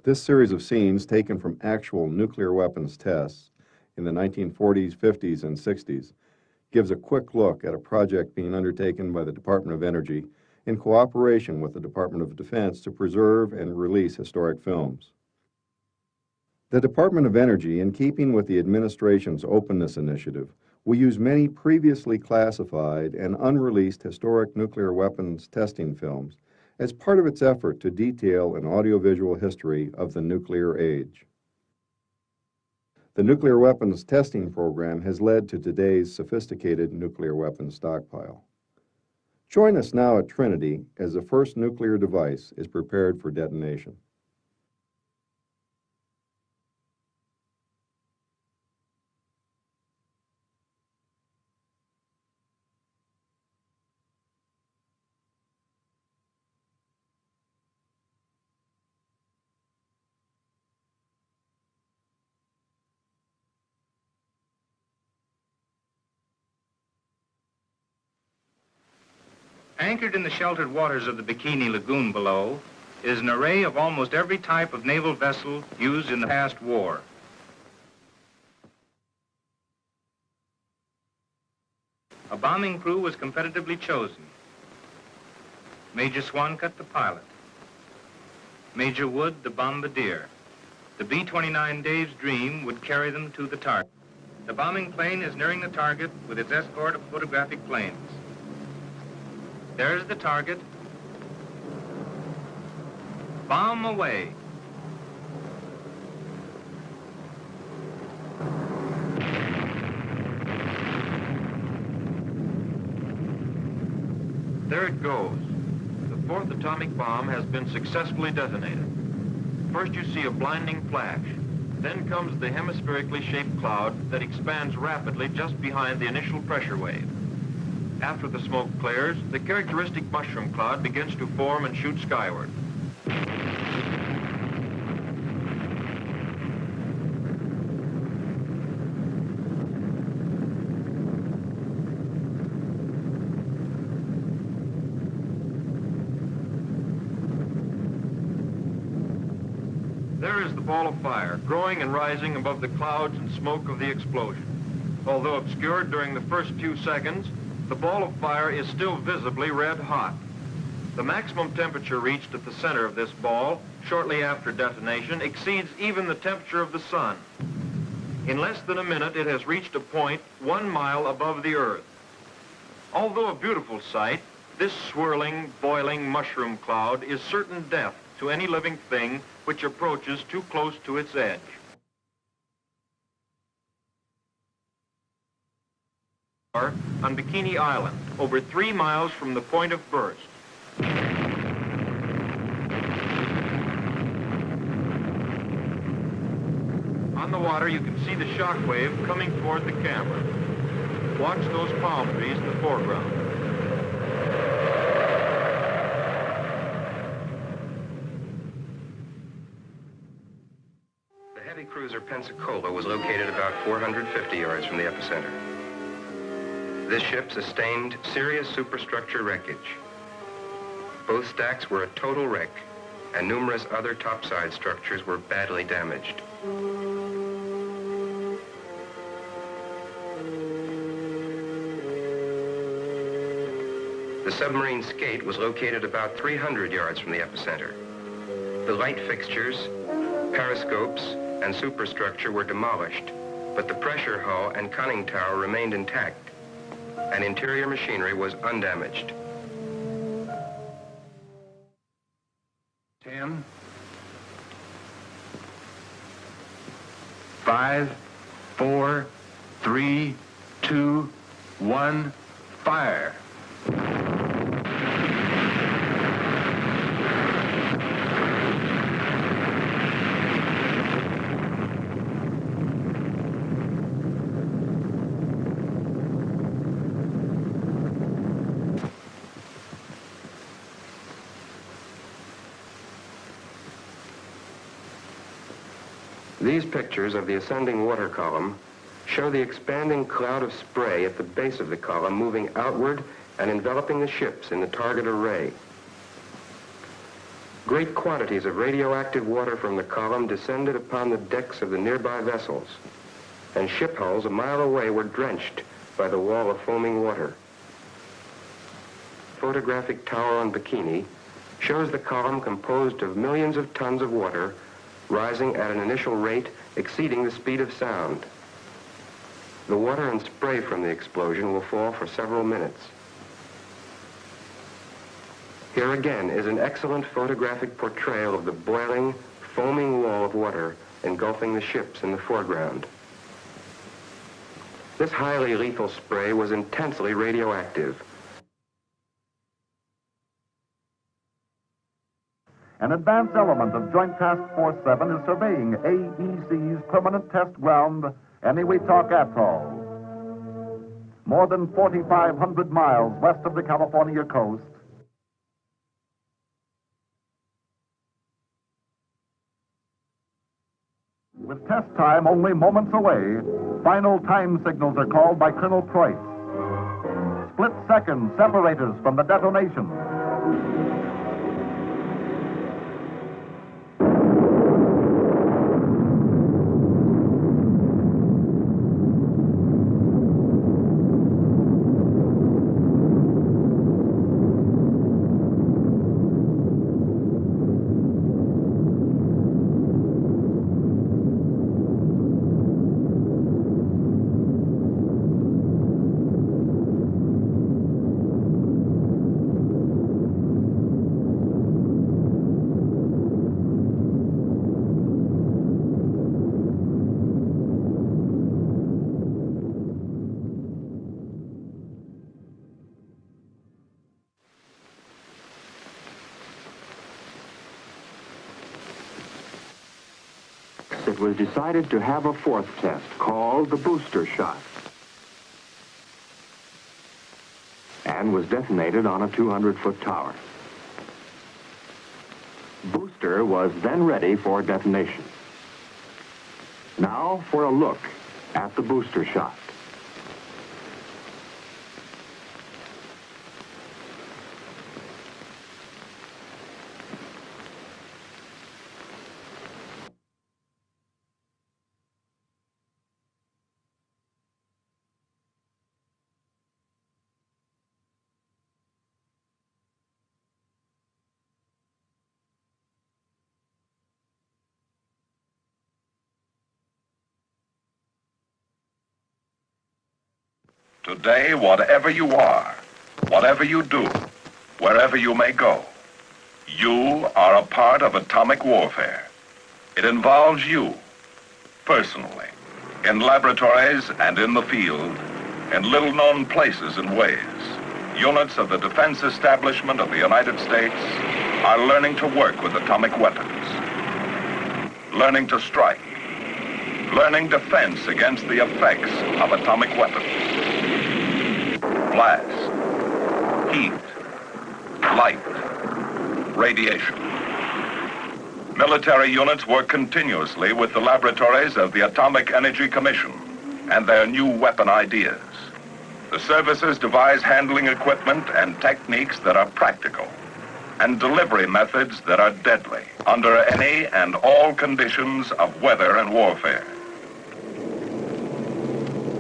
This series of scenes taken from actual nuclear weapons tests in the 1940s, 50s, and 60s gives a quick look at a project being undertaken by the Department of Energy in cooperation with the Department of Defense to preserve and release historic films. The Department of Energy, in keeping with the administration's openness initiative, will use many previously classified and unreleased historic nuclear weapons testing films as part of its effort to detail an audiovisual history of the nuclear age. The nuclear weapons testing program has led to today's sophisticated nuclear weapons stockpile. Join us now at Trinity as the first nuclear device is prepared for detonation. Anchored in the sheltered waters of the Bikini Lagoon below is an array of almost every type of naval vessel used in the past war. A bombing crew was competitively chosen. Major Swancutt, the pilot. Major Wood, the bombardier. The B-29 Dave's Dream would carry them to the target. The bombing plane is nearing the target with its escort of photographic planes. There's the target. Bomb away. There it goes. The fourth atomic bomb has been successfully detonated. First you see a blinding flash. Then comes the hemispherically shaped cloud that expands rapidly just behind the initial pressure wave. After the smoke clears, the characteristic mushroom cloud begins to form and shoot skyward. There is the ball of fire, growing and rising above the clouds and smoke of the explosion. Although obscured during the first few seconds, the ball of fire is still visibly red hot. The maximum temperature reached at the center of this ball, shortly after detonation, exceeds even the temperature of the sun. In less than a minute, it has reached a point 1 mile above the Earth. Although a beautiful sight, this swirling, boiling mushroom cloud is certain death to any living thing which approaches too close to its edge. On Bikini Island, over 3 miles from the point of burst. On the water, you can see the shock wave coming toward the camera. Watch those palm trees in the foreground. The heavy cruiser Pensacola was located about 450 yards from the epicenter. This ship sustained serious superstructure wreckage. Both stacks were a total wreck, and numerous other topside structures were badly damaged. The submarine skate was located about 300 yards from the epicenter. The light fixtures, periscopes, and superstructure were demolished, but the pressure hull and conning tower remained intact, and interior machinery was undamaged. 10, 5, 4, 3, 2, 1, fire. These pictures of the ascending water column show the expanding cloud of spray at the base of the column moving outward and enveloping the ships in the target array. Great quantities of radioactive water from the column descended upon the decks of the nearby vessels, and ship hulls a mile away were drenched by the wall of foaming water. Photographic tower on Bikini shows the column composed of millions of tons of water rising at an initial rate exceeding the speed of sound. The water and spray from the explosion will fall for several minutes. Here again is an excellent photographic portrayal of the boiling, foaming wall of water engulfing the ships in the foreground. This highly lethal spray was intensely radioactive. An advanced element of Joint Task Force 7 is surveying AEC's permanent test ground, Eniwetok Atoll. More than 4,500 miles west of the California coast, with test time only moments away, final time signals are called by Colonel Preuss. Split-second separators from the detonation. It was decided to have a fourth test called the booster shot, and was detonated on a 200-foot tower. Booster was then ready for detonation. Now for a look at the booster shot. Today, whatever you are, whatever you do, wherever you may go, you are a part of atomic warfare. It involves you, personally, in laboratories and in the field, in little-known places and ways. Units of the defense establishment of the United States are learning to work with atomic weapons, learning to strike, learning defense against the effects of atomic weapons. Blast, heat, light, radiation. Military units work continuously with the laboratories of the Atomic Energy Commission and their new weapon ideas. The services devise handling equipment and techniques that are practical, and delivery methods that are deadly under any and all conditions of weather and warfare.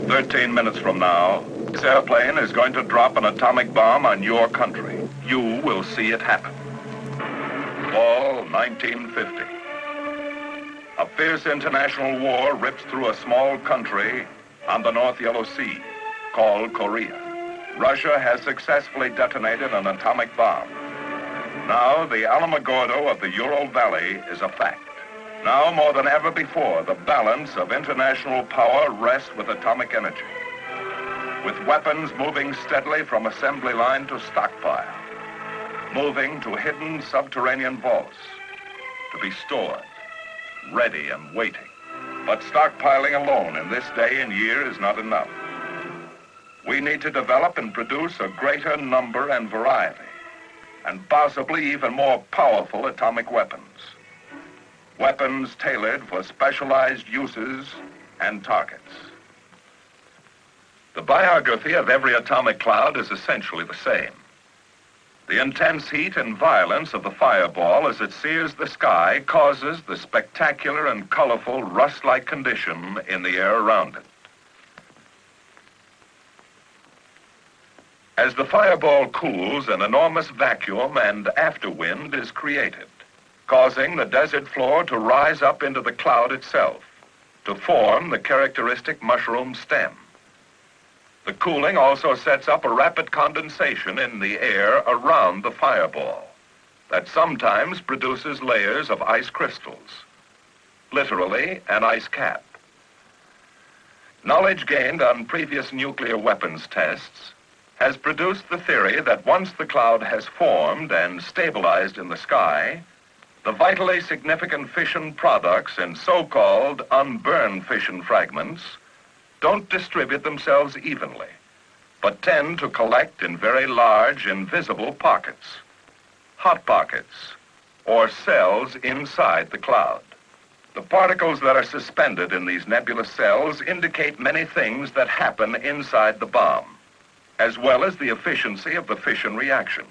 13 minutes from now, this airplane is going to drop an atomic bomb on your country. You will see it happen. Fall 1950. A fierce international war rips through a small country on the North Yellow Sea called Korea. Russia has successfully detonated an atomic bomb. Now the Alamogordo of the Ural Valley is a fact. Now more than ever before, the balance of international power rests with atomic energy, with weapons moving steadily from assembly line to stockpile, moving to hidden subterranean vaults, to be stored, ready and waiting. But stockpiling alone in this day and year is not enough. We need to develop and produce a greater number and variety, and possibly even more powerful atomic weapons. Weapons tailored for specialized uses and targets. The biography of every atomic cloud is essentially the same. The intense heat and violence of the fireball as it sears the sky causes the spectacular and colorful rust-like condition in the air around it. As the fireball cools, an enormous vacuum and afterwind is created, causing the desert floor to rise up into the cloud itself, to form the characteristic mushroom stem. The cooling also sets up a rapid condensation in the air around the fireball that sometimes produces layers of ice crystals, literally an ice cap. Knowledge gained on previous nuclear weapons tests has produced the theory that once the cloud has formed and stabilized in the sky, the vitally significant fission products in so-called unburned fission fragments don't distribute themselves evenly, but tend to collect in very large, invisible pockets, hot pockets, or cells inside the cloud. The particles that are suspended in these nebulous cells indicate many things that happen inside the bomb, as well as the efficiency of the fission reaction.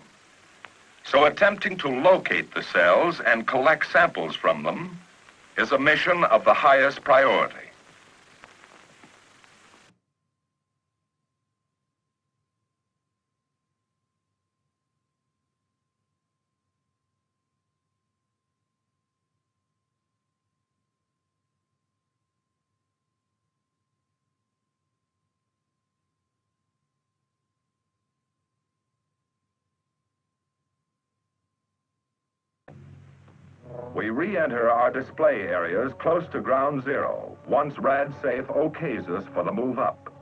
So attempting to locate the cells and collect samples from them is a mission of the highest priority. We re-enter our display areas close to ground zero, once rad-safe okays us for the move up.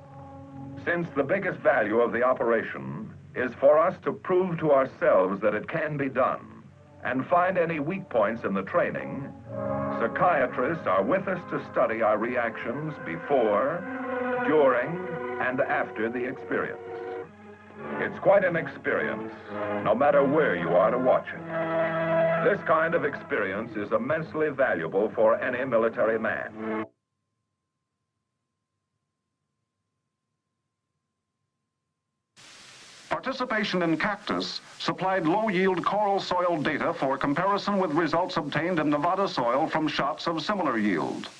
Since the biggest value of the operation is for us to prove to ourselves that it can be done and find any weak points in the training, psychiatrists are with us to study our reactions before, during, and after the experience. It's quite an experience, no matter where you are to watch it. This kind of experience is immensely valuable for any military man. Participation in Cactus supplied low-yield coral soil data for comparison with results obtained in Nevada soil from shots of similar yield.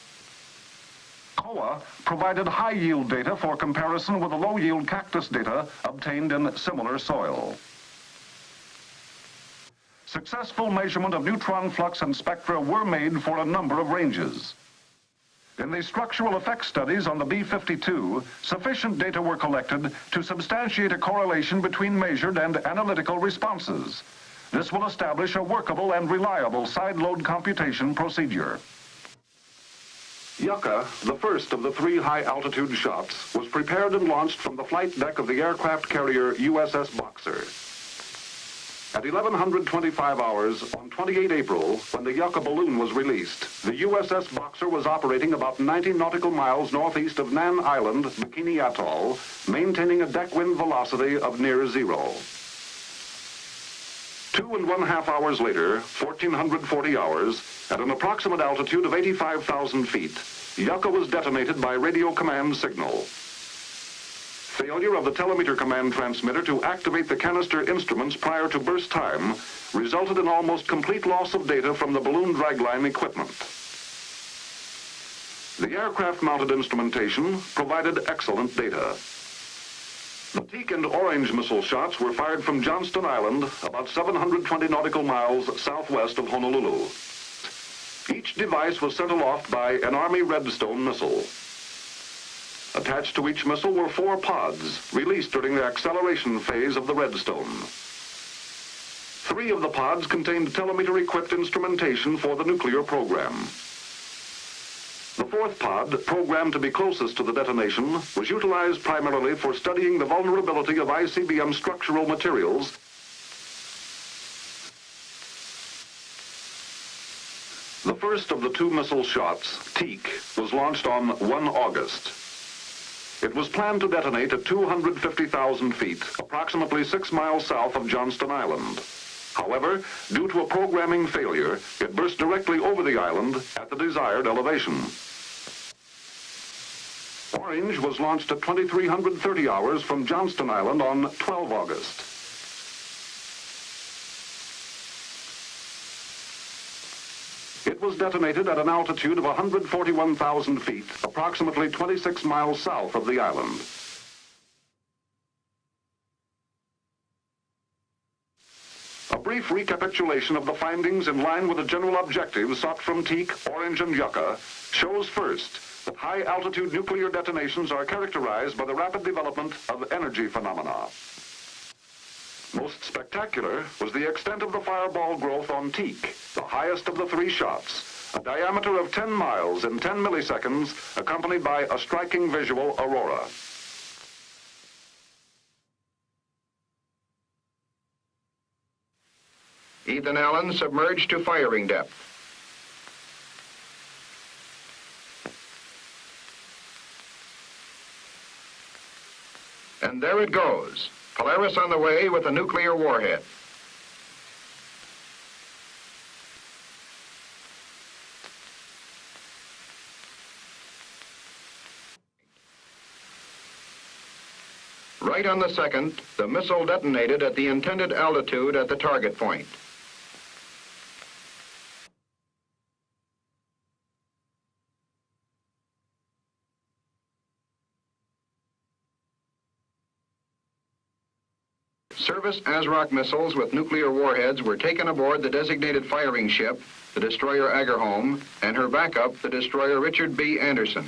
COA provided high-yield data for comparison with the low-yield cactus data obtained in similar soil. Successful measurement of neutron flux and spectra were made for a number of ranges. In the structural effects studies on the B-52, sufficient data were collected to substantiate a correlation between measured and analytical responses. This will establish a workable and reliable side load computation procedure. Yucca, the first of the 3 high-altitude shots, was prepared and launched from the flight deck of the aircraft carrier USS Boxer. At 1125 hours on 28 April, when the Yucca balloon was released, the USS Boxer was operating about 90 nautical miles northeast of Nan Island, Bikini Atoll, maintaining a deck wind velocity of near zero. 2.5 hours later, 1440 hours, at an approximate altitude of 85,000 feet, Yucca was detonated by radio command signal. Failure of the telemeter command transmitter to activate the canister instruments prior to burst time resulted in almost complete loss of data from the balloon dragline equipment. The aircraft-mounted instrumentation provided excellent data. The Teak and Orange missile shots were fired from Johnston Island, about 720 nautical miles southwest of Honolulu. Each device was sent aloft by an Army Redstone missile. Attached to each missile were 4 pods, released during the acceleration phase of the Redstone. 3 of the pods contained telemeter-equipped instrumentation for the nuclear program. The 4th pod, programmed to be closest to the detonation, was utilized primarily for studying the vulnerability of ICBM structural materials. The first of the 2 missile shots, Teak, was launched on 1 August. It was planned to detonate at 250,000 feet, approximately 6 miles south of Johnston Island. However, due to a programming failure, it burst directly over the island at the desired elevation. Orange was launched at 2330 hours from Johnston Island on 12 August. was detonated at an altitude of 141,000 feet, approximately 26 miles south of the island. A brief recapitulation of the findings in line with the general objectives sought from teak, orange, and yucca shows first that high-altitude nuclear detonations are characterized by the rapid development of energy phenomena. Most spectacular was the extent of the fireball growth on teak, the highest of the three shots, a diameter of 10 miles in 10 milliseconds, accompanied by a striking visual aurora. Ethan Allen submerged to firing depth. And there it goes. Polaris on the way with a nuclear warhead. Right on the second, the missile detonated at the intended altitude at the target point. Service ASROC missiles with nuclear warheads were taken aboard the designated firing ship, the destroyer Agerholm, and her backup, the destroyer Richard B. Anderson,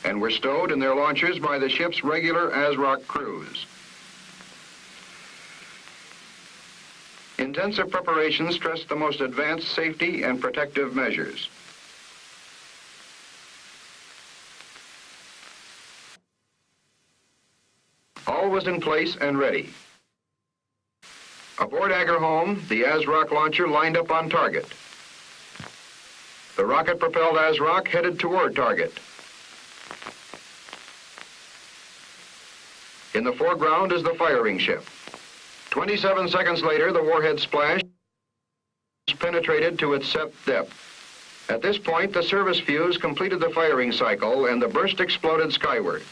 and were stowed in their launchers by the ship's regular ASROC crews. Intensive preparation stressed the most advanced safety and protective measures. All was in place and ready. Aboard Agerholm, the ASROC launcher lined up on target. The rocket-propelled ASROC headed toward target. In the foreground is the firing ship. 27 seconds later, the warhead splash penetrated to its set depth. At this point, the service fuse completed the firing cycle and the burst exploded skyward.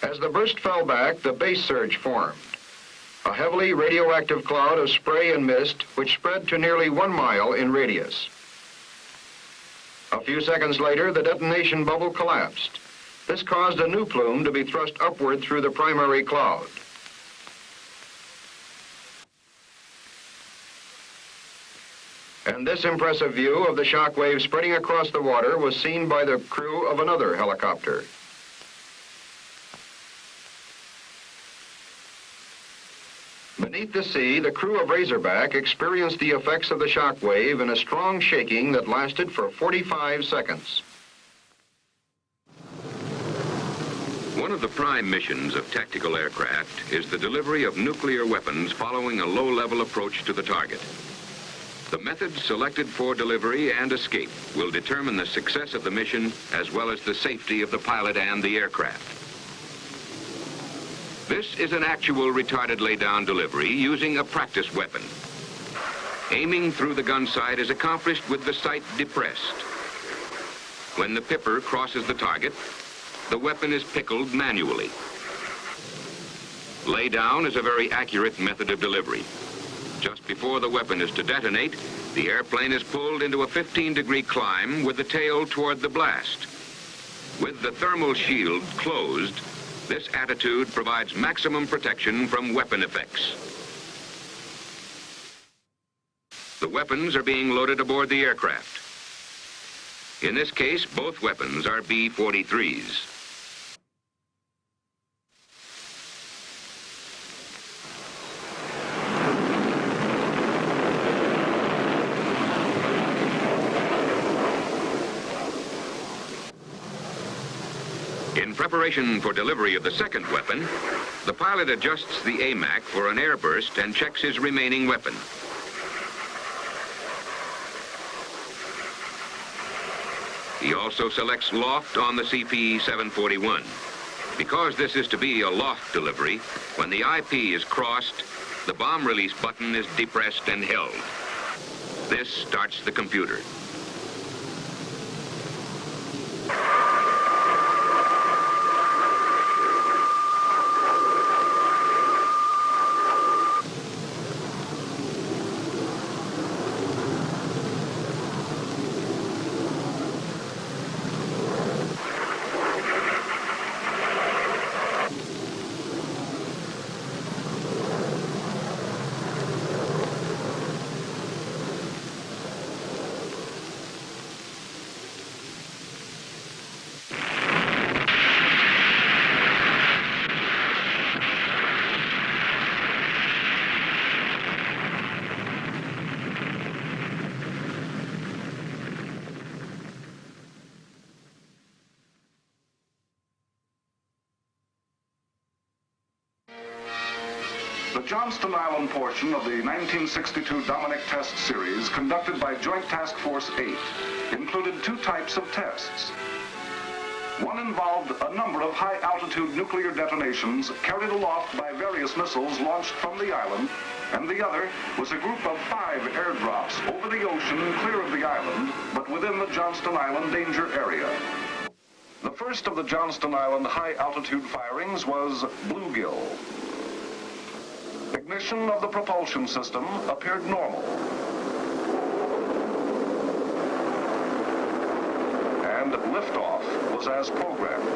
As the burst fell back, the base surge formed. A heavily radioactive cloud of spray and mist which spread to nearly 1 mile in radius. A few seconds later, the detonation bubble collapsed. This caused a new plume to be thrust upward through the primary cloud. And this impressive view of the shock wave spreading across the water was seen by the crew of another helicopter. Beneath the sea, the crew of Razorback experienced the effects of the shock wave in a strong shaking that lasted for 45 seconds. One of the prime missions of tactical aircraft is the delivery of nuclear weapons following a low-level approach to the target. The methods selected for delivery and escape will determine the success of the mission as well as the safety of the pilot and the aircraft. This is an actual retarded laydown delivery using a practice weapon. Aiming through the gun sight is accomplished with the sight depressed. When the pipper crosses the target, the weapon is pickled manually. Laydown is a very accurate method of delivery. Just before the weapon is to detonate, the airplane is pulled into a 15-degree climb with the tail toward the blast. With the thermal shield closed, this attitude provides maximum protection from weapon effects. The weapons are being loaded aboard the aircraft. In this case, both weapons are B-43s. In preparation for delivery of the second weapon, the pilot adjusts the AMAC for an airburst and checks his remaining weapon. He also selects loft on the CP-741. Because this is to be a loft delivery, when the IP is crossed, the bomb release button is depressed and held. This starts the computer. The Johnston Island portion of the 1962 Dominic Test Series, conducted by Joint Task Force 8, included two types of tests. One involved a number of high-altitude nuclear detonations carried aloft by various missiles launched from the island, and the other was a group of 5 airdrops over the ocean clear of the island, but within the Johnston Island danger area. The first of the Johnston Island high-altitude firings was bluegill. Ignition of the propulsion system appeared normal. And liftoff was as programmed.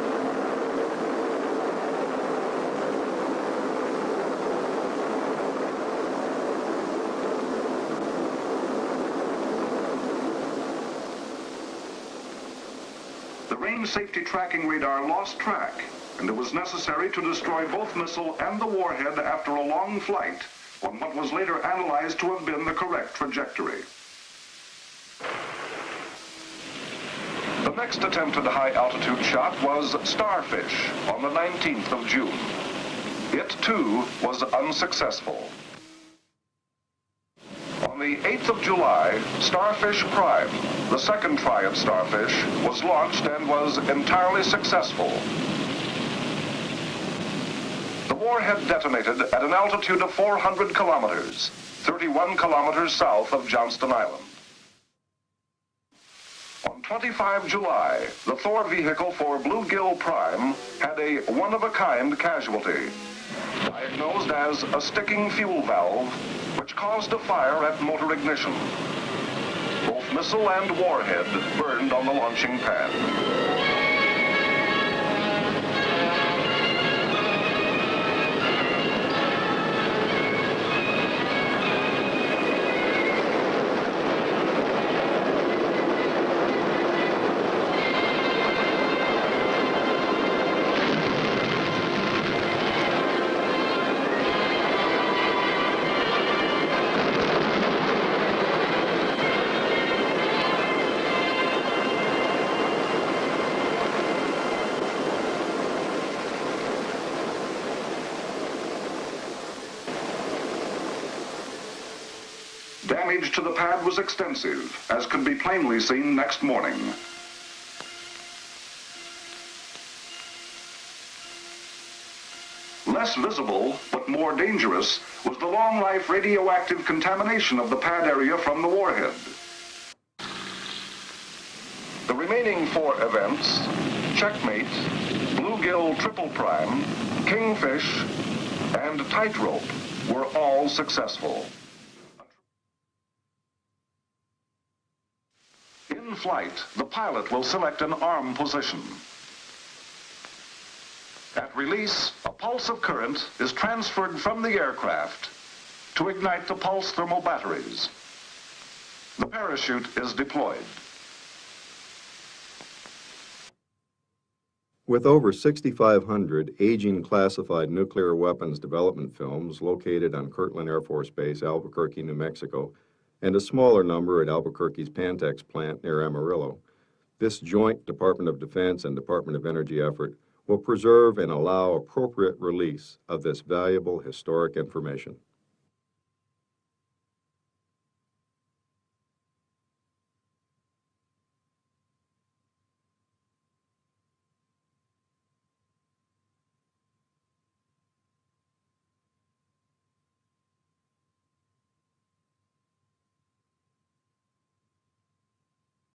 The range safety tracking radar lost track, and it was necessary to destroy both missile and the warhead after a long flight on what was later analyzed to have been the correct trajectory. The next attempted high-altitude shot was Starfish on the 19th of June. It, too, was unsuccessful. On the 8th of July, Starfish Prime, the second try at Starfish, was launched and was entirely successful. The warhead detonated at an altitude of 400 kilometers, 31 kilometers south of Johnston Island. On 25 July, the Thor vehicle for Bluegill Prime had a one-of-a-kind casualty, diagnosed as a sticking fuel valve, which caused a fire at motor ignition. Both missile and warhead burned on the launching pad. Damage to the pad was extensive, as could be plainly seen next morning. Less visible, but more dangerous, was the long-life radioactive contamination of the pad area from the warhead. The remaining 4 events, Checkmate, Bluegill Triple Prime, Kingfish, and Tightrope, were all successful. In flight, the pilot will select an arm position. At release, a pulse of current is transferred from the aircraft to ignite the pulse thermal batteries. The parachute is deployed. With over 6,500 aging classified nuclear weapons development films located on Kirtland Air Force Base, Albuquerque, New Mexico, and a smaller number at Albuquerque's Pantex plant near Amarillo, this joint Department of Defense and Department of Energy effort will preserve and allow appropriate release of this valuable historic information.